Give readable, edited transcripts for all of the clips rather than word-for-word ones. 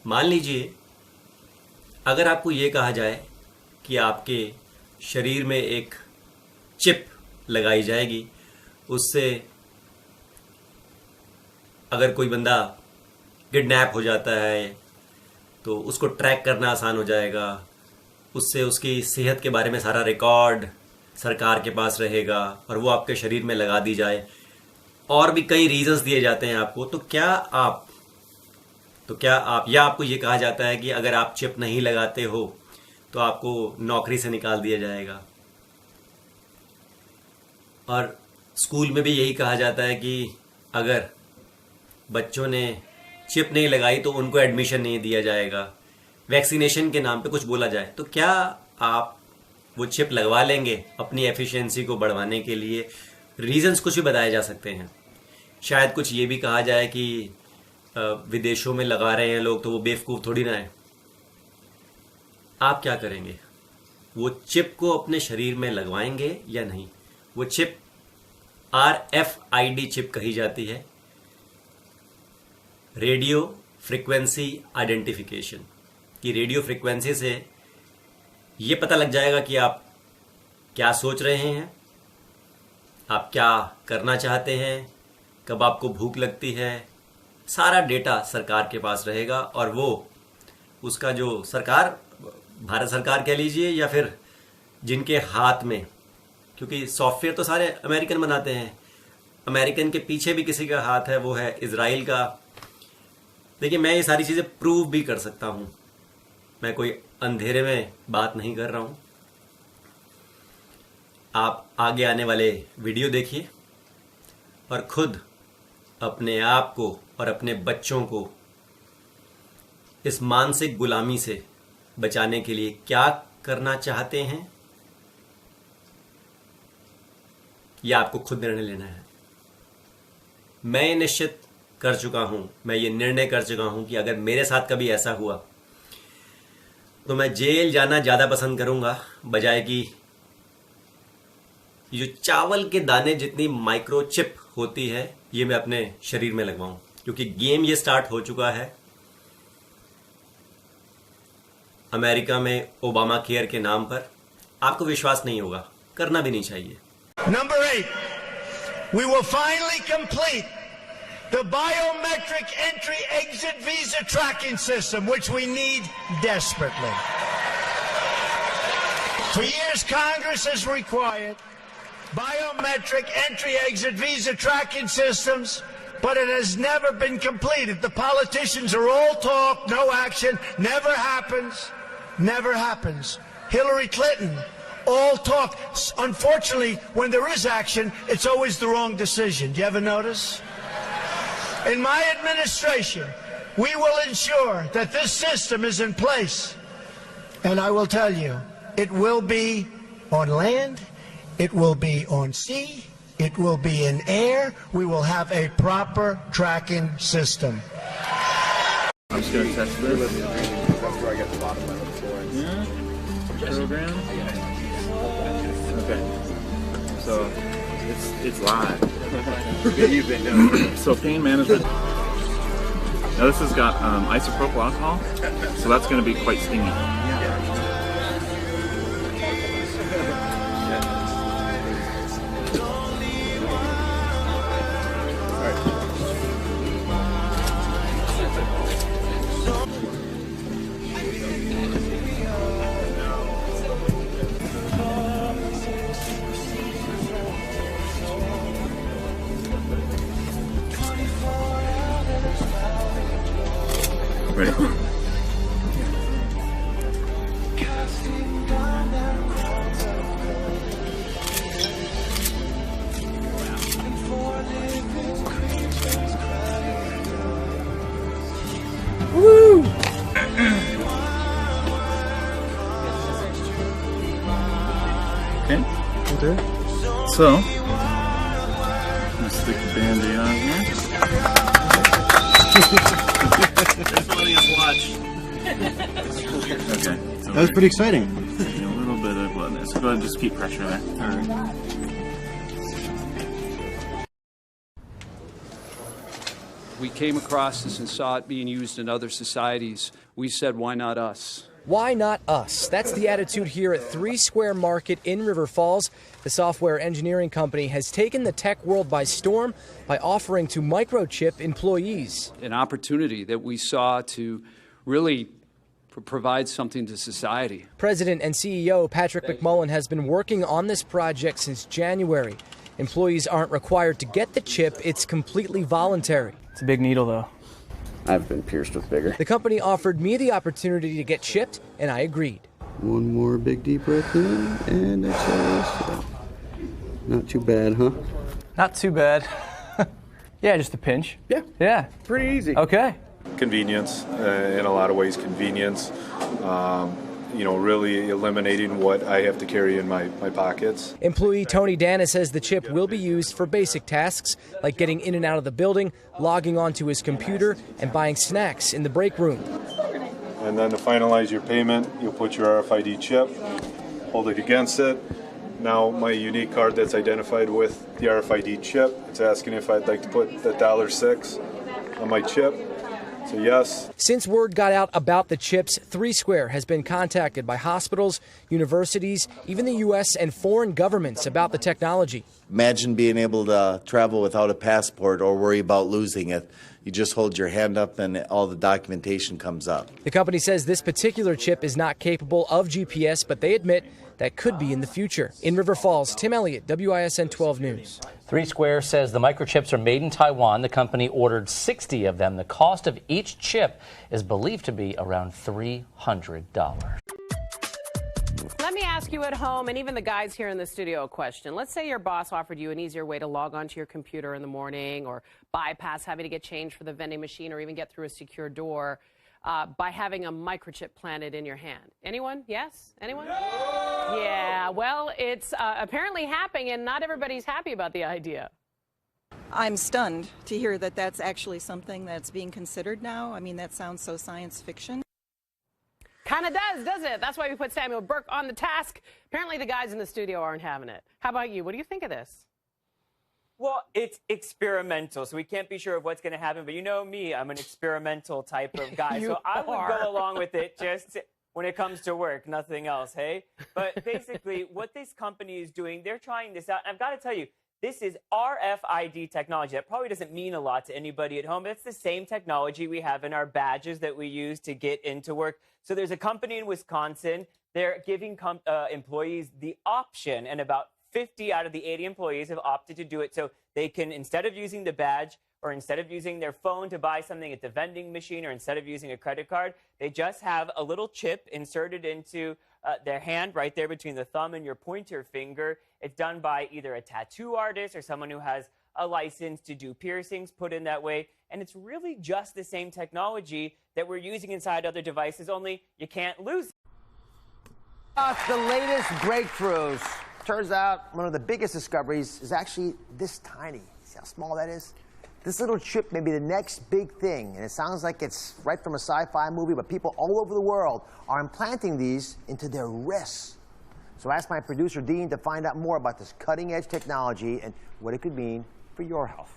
मान लीजिए अगर आपको ये कहा जाए कि आपके शरीर में एक चिप लगाई जाएगी, उससे अगर कोई बंदा किडनैप हो जाता है तो उसको ट्रैक करना आसान हो जाएगा, उससे उसकी सेहत के बारे में सारा रिकॉर्ड सरकार के पास रहेगा और वो आपके शरीर में लगा दी जाए, और भी कई रीजंस दिए जाते हैं आपको, तो क्या आप या आपको ये कहा जाता है कि अगर आप चिप नहीं लगाते हो तो आपको नौकरी से निकाल दिया जाएगा। और स्कूल में भी यही कहा जाता है कि अगर बच्चों ने चिप नहीं लगाई तो उनको एडमिशन नहीं दिया जाएगा। वैक्सीनेशन के नाम पे कुछ बोला जाए तो क्या आप वो चिप लगवा लेंगे अपनी एफिशिएंसी को बढ़वाने के लिए? रीजंस कुछ भी बताए जा सकते हैं। शायद कुछ ये भी कहा जाए कि विदेशों में लगा रहे हैं लोग तो वो बेवकूफ़ थोड़ी ना है। आप क्या करेंगे? वो चिप को अपने शरीर में लगवाएंगे या नहीं? वो चिप RFID चिप कही जाती है, रेडियो फ्रीक्वेंसी आइडेंटिफिकेशन, कि रेडियो फ्रीक्वेंसी से ये पता लग जाएगा कि आप क्या सोच रहे हैं, आप क्या करना चाहते हैं, कब आपको भूख लगती है। सारा डेटा सरकार के पास रहेगा और वो उसका जो सरकार, भारत सरकार कह लीजिए या फिर जिनके हाथ में, क्योंकि सॉफ्टवेयर तो सारे अमेरिकन बनाते हैं, अमेरिकन के पीछे भी किसी का हाथ है, वो है इजराइल का। देखिए, मैं ये सारी चीज़ें प्रूव भी कर सकता हूँ, मैं कोई अंधेरे में बात नहीं कर रहा हूँ। आप आगे आने वाले वीडियो देखिए और खुद अपने आप को और अपने बच्चों को इस मानसिक गुलामी से बचाने के लिए क्या करना चाहते हैं, यह आपको खुद निर्णय लेना है। मैं ये निश्चित कर चुका हूं, मैं ये निर्णय कर चुका हूं कि अगर मेरे साथ कभी ऐसा हुआ तो मैं जेल जाना ज़्यादा पसंद करूंगा, बजाय कि ये जो चावल के दाने जितनी माइक्रोचिप होती है ये मैं अपने शरीर में लगवाऊं। क्योंकि गेम ये स्टार्ट हो चुका है अमेरिका में ओबामा केयर के नाम पर। आपको विश्वास नहीं होगा, करना भी नहीं चाहिए। Number 8, we will finally complete the biometric entry-exit visa tracking system, which we need desperately. For years, Congress has required biometric entry-exit visa tracking systems, but it has never been completed. The politicians are all talk, no action, never happens, never happens. Hillary Clinton, all talk. Unfortunately, when there is action, it's always the wrong decision. Do you ever notice? In my administration, we will ensure that this system is in place. And I will tell you, it will be on land, it will be on sea, it will be in air. We will have a proper tracking system. I'm just going to test this. That's where I get the bottom of the floor. Yeah. Program. Okay. So it's live. Good you've been doing. So pain management. Now this has got isopropyl alcohol, so that's going to be quite stingy. Ready? Woo! Okay. So, let's stick the Band-Aid on here. Okay. So that was pretty exciting. A little bit of blood there. So go ahead and just keep pressure there. Alright. We came across this and saw it being used in other societies. We said, why not us? Why not us? That's the attitude here at 3 Square Market in River Falls. The software engineering company has taken the tech world by storm by offering to microchip employees. An opportunity that we saw to really provide something to society. President and CEO Patrick McMullen has been working on this project since January. Employees aren't required to get the chip. It's completely voluntary. It's a big needle, though. I've been pierced with bigger. The company offered me the opportunity to get chipped, and I agreed. One more big deep breath in, and exhale. Not too bad, huh? Not too bad. Yeah, just a pinch. Yeah. Pretty easy. Okay. Convenience, in a lot of ways convenience. Really eliminating what I have to carry in my pockets. Employee Tony Dana says the chip will be used for basic tasks like getting in and out of the building, logging onto his computer, and buying snacks in the break room. And then to finalize your payment, you'll put your RFID chip, hold it against it. Now my unique card that's identified with the RFID chip, it's asking if I'd like to put the $6 on my chip. So yes. Since word got out about the chips, 3 Square has been contacted by hospitals, universities, even the U.S. and foreign governments about the technology. Imagine being able to travel without a passport or worry about losing it. You just hold your hand up and all the documentation comes up. The company says this particular chip is not capable of GPS, but they admit that could be in the future. In River Falls, Tim Elliott, WISN 12 News. 3 Square says the microchips are made in Taiwan. The company ordered 60 of them. The cost of each chip is believed to be around $300. Let me ask you at home, and even the guys here in the studio, a question. Let's say your boss offered you an easier way to log onto your computer in the morning or bypass having to get change for the vending machine or even get through a secure door by having a microchip planted in your hand. Anyone? Yes? Anyone? No! Yeah, well, it's apparently happening, and not everybody's happy about the idea. I'm stunned to hear that that's actually something that's being considered now. I mean, that sounds so science fiction. Kind of does, doesn't it? That's why we put Samuel Burke on the task. Apparently the guys in the studio aren't having it. How about you? What do you think of this? Well, it's experimental, so we can't be sure of what's going to happen. But you know me, I'm an experimental type of guy. So I would go along with it just when it comes to work, nothing else, hey? But basically, what this company is doing, they're trying this out. And I've got to tell you, this is RFID technology. That probably doesn't mean a lot to anybody at home, but it's the same technology we have in our badges that we use to get into work. So there's a company in Wisconsin. They're giving employees the option, and about 50 out of the 80 employees have opted to do it. So they can, instead of using the badge or instead of using their phone to buy something at the vending machine or instead of using a credit card, they just have a little chip inserted into their hand right there between the thumb and your pointer finger. It's done by either a tattoo artist or someone who has a license to do piercings put in that way. And it's really just the same technology that we're using inside other devices, only you can't lose it. The latest breakthroughs. Turns out one of the biggest discoveries is actually this tiny. See how small that is? This little chip may be the next big thing, and it sounds like it's right from a sci-fi movie, but people all over the world are implanting these into their wrists. So I asked my producer, Dean, to find out more about this cutting-edge technology and what it could mean for your health.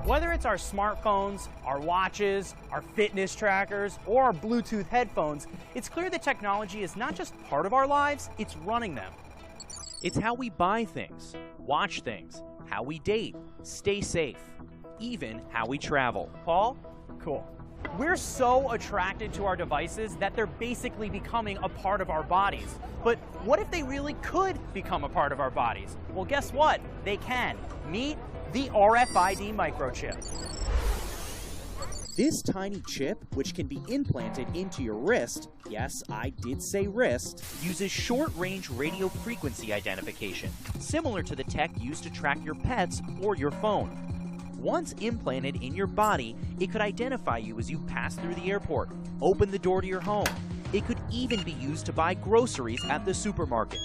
Whether it's our smartphones, our watches, our fitness trackers, or our Bluetooth headphones, it's clear that technology is not just part of our lives, it's running them. It's how we buy things, watch things, how we date, stay safe, even how we travel. Paul? Cool. We're so attracted to our devices that they're basically becoming a part of our bodies. But what if they really could become a part of our bodies? Well, guess what? They can. Meet the RFID microchip. This tiny chip, which can be implanted into your wrist, yes, I did say wrist, uses short-range radio frequency identification, similar to the tech used to track your pets or your phone. Once implanted in your body, it could identify you as you pass through the airport, open the door to your home. It could even be used to buy groceries at the supermarket.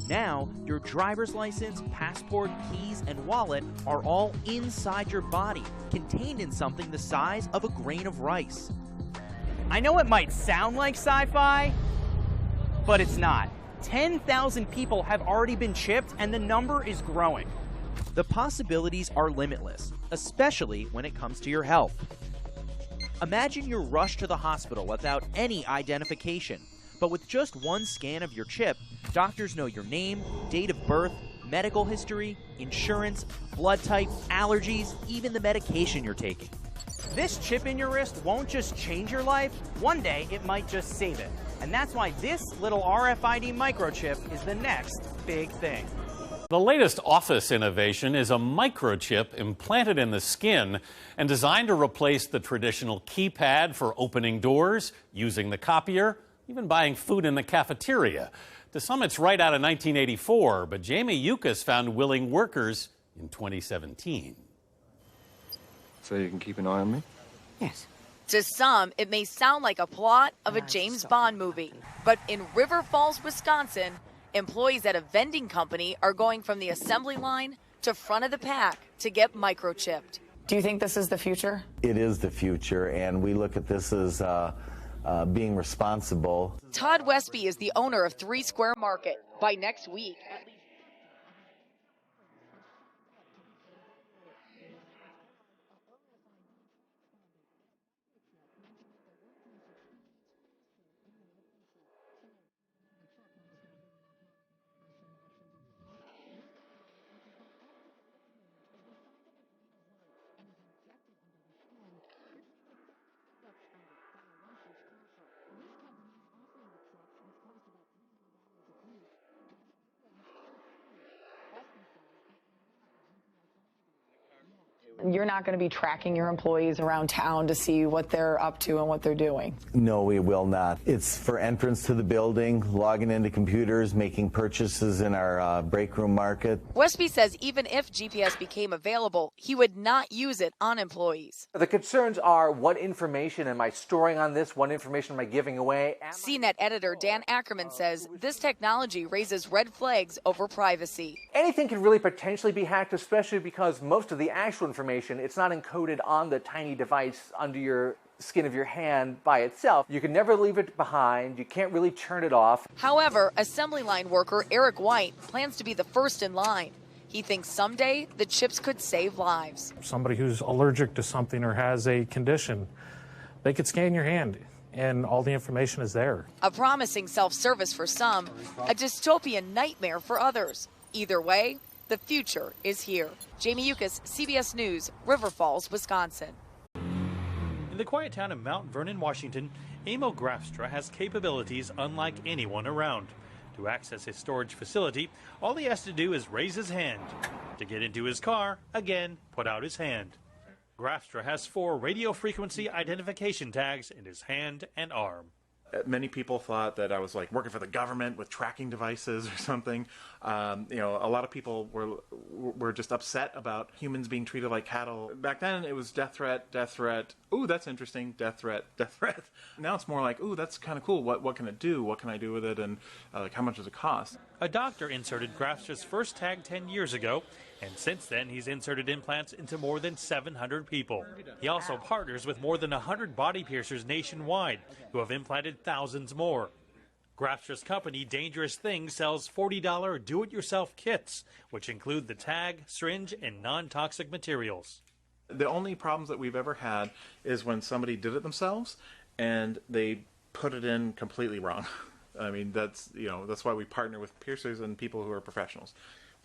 Now, your driver's license, passport, keys, and wallet are all inside your body, contained in something the size of a grain of rice. I know it might sound like sci-fi, but it's not. 10,000 people have already been chipped, and the number is growing. The possibilities are limitless, especially when it comes to your health. Imagine you're rushed to the hospital without any identification, but with just one scan of your chip, doctors know your name, date of birth, medical history, insurance, blood type, allergies, even the medication you're taking. This chip in your wrist won't just change your life, one day it might just save it. And that's why this little RFID microchip is the next big thing. The latest office innovation is a microchip implanted in the skin and designed to replace the traditional keypad for opening doors, using the copier, even buying food in the cafeteria. To some, it's right out of 1984, but Jamie Yukas found willing workers in 2017. So you can keep an eye on me? Yes. To some, it may sound like a plot of a James Bond movie. But in River Falls, Wisconsin, employees at a vending company are going from the assembly line to front of the pack to get microchipped. Do you think this is the future? It is the future, and we look at this as being responsible. Todd Westby is the owner of 3 Square Market. By next week, You're not going to be tracking your employees around town to see what they're up to and what they're doing. No, we will not. It's for entrance to the building, logging into computers, making purchases in our break room market. Westby says even if GPS became available, he would not use it on employees. The concerns are, what information am I storing on this? What information am I giving away? CNET editor Dan Ackerman says this technology raises red flags over privacy. Anything can really potentially be hacked, especially because most of the actual information, it's not encoded on the tiny device under your skin of your hand by itself. You can never leave it behind. You can't really turn it off. However, assembly line worker Eric White plans to be the first in line. He thinks someday the chips could save lives. Somebody who's allergic to something or has a condition, they could scan your hand and all the information is there. A promising self-service for some, a dystopian nightmare for others. Either way, the future is here. Jamie Yukas, CBS News, River Falls, Wisconsin. In the quiet town of Mount Vernon, Washington, Emil Grafstra has capabilities unlike anyone around. To access his storage facility, all he has to do is raise his hand. To get into his car, again, put out his hand. Grafstra has 4 radio frequency identification tags in his hand and arm. Many people thought that I was like working for the government with tracking devices or something. You know, a lot of people were just upset about humans being treated like cattle. Back then it was death threat, death threat. Ooh, that's interesting. Death threat, death threat. Now it's more like, ooh, that's kind of cool. What can it do? What can I do with it? And like, how much does it cost? A doctor inserted Grafstra's first tag 10 years ago, and since then he's inserted implants into more than 700 people. He also partners with more than 100 body piercers nationwide who have implanted thousands more. Grafstra's company Dangerous Things sells $40 do-it-yourself kits, which include the tag, syringe, and non-toxic materials. The only problems that we've ever had is when somebody did it themselves and they put it in completely wrong. I mean, that's why we partner with piercers and people who are professionals.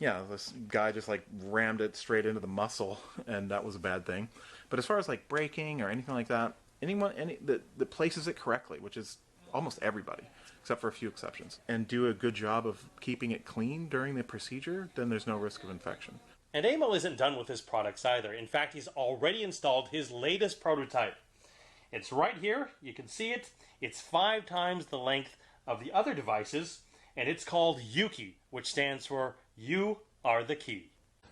Yeah, this guy just like rammed it straight into the muscle, and that was a bad thing. But as far as like breaking or anything like that, anyone that places it correctly, which is almost everybody, except for a few exceptions, and do a good job of keeping it clean during the procedure, then there's no risk of infection. And Emil isn't done with his products either. In fact, he's already installed his latest prototype. It's right here. You can see it. It's 5 times the length of the other devices, and it's called Yuki, which stands for You Are the Key.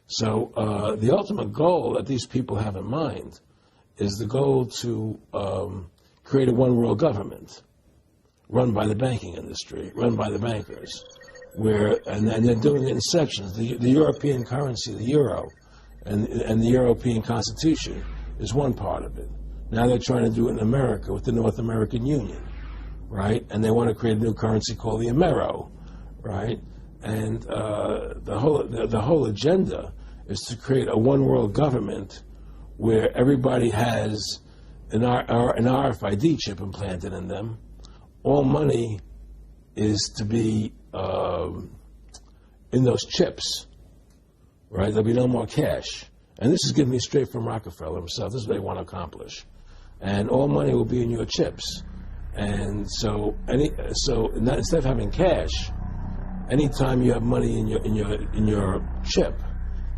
So the ultimate goal that these people have in mind is the goal to create a one-world government run by the banking industry, run by the bankers, and they're doing it in sections. The European currency, the euro, and the European Constitution is one part of it. Now they're trying to do it in America with the North American Union, right? And they want to create a new currency called the Amero, right? And the whole agenda is to create a one world government where everybody has an RFID chip implanted in them. All money is to be in those chips, right? There'll be no more cash. And this is given me straight from Rockefeller himself. This is what they want to accomplish. And all money will be in your chips. And so instead of having cash, anytime you have money in your chip,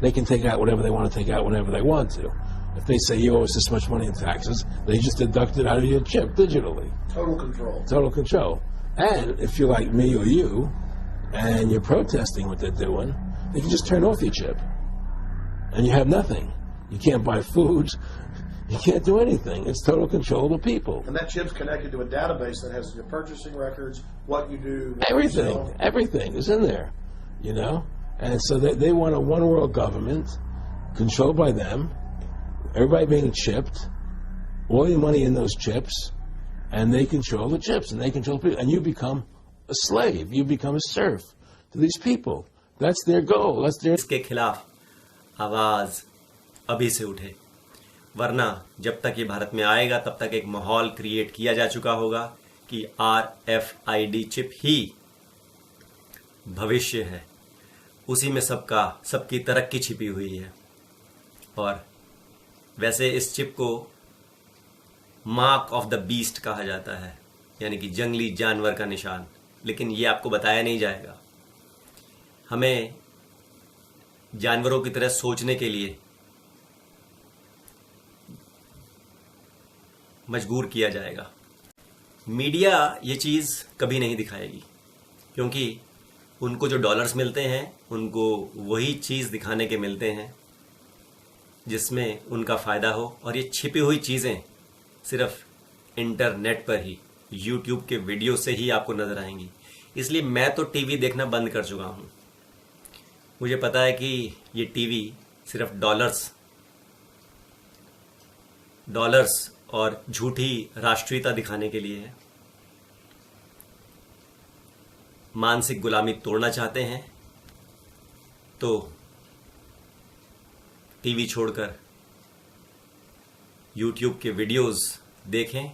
they can take out whatever they want to take out whenever they want to. If they say you owe us this much money in taxes, they just deduct it out of your chip digitally. Total control. Total control. And if you're like me or you, and you're protesting what they're doing, they can just turn off your chip. And you have nothing. You can't buy food. You can't do anything. It's total control of the people. And that chip's connected to a database that has your purchasing records, what you do, what everything. you sell. Everything is in there, you know? And so they want a one world government controlled by them, everybody being chipped, all your money in those chips, and they control the chips, and they control people. And you become a slave. You become a serf to these people. That's their goal. That's their... इसके खिलाफ आवाज अभी से उठे, वरना जब तक ये भारत में आएगा तब तक एक माहौल क्रिएट किया जा चुका होगा कि RFID चिप ही भविष्य है, उसी में सबकी तरक्की छिपी हुई है। और वैसे इस चिप को मार्क ऑफ द बीस्ट कहा जाता है, यानी कि जंगली जानवर का निशान, लेकिन ये आपको बताया नहीं जाएगा। हमें जानवरों की तरह सोचने के लिए मजबूर किया जाएगा। मीडिया ये चीज़ कभी नहीं दिखाएगी, क्योंकि उनको जो डॉलर्स मिलते हैं उनको वही चीज़ दिखाने के मिलते हैं जिसमें उनका फ़ायदा हो, और ये छिपी हुई चीज़ें सिर्फ इंटरनेट पर ही, यूट्यूब के वीडियो से ही आपको नज़र आएंगी। इसलिए मैं तो टीवी देखना बंद कर चुका हूँ। मुझे पता है कि ये टीवी सिर्फ डॉलर्स और झूठी राष्ट्रीयता दिखाने के लिए है। मानसिक गुलामी तोड़ना चाहते हैं तो टीवी छोड़कर यूट्यूब के वीडियोस देखें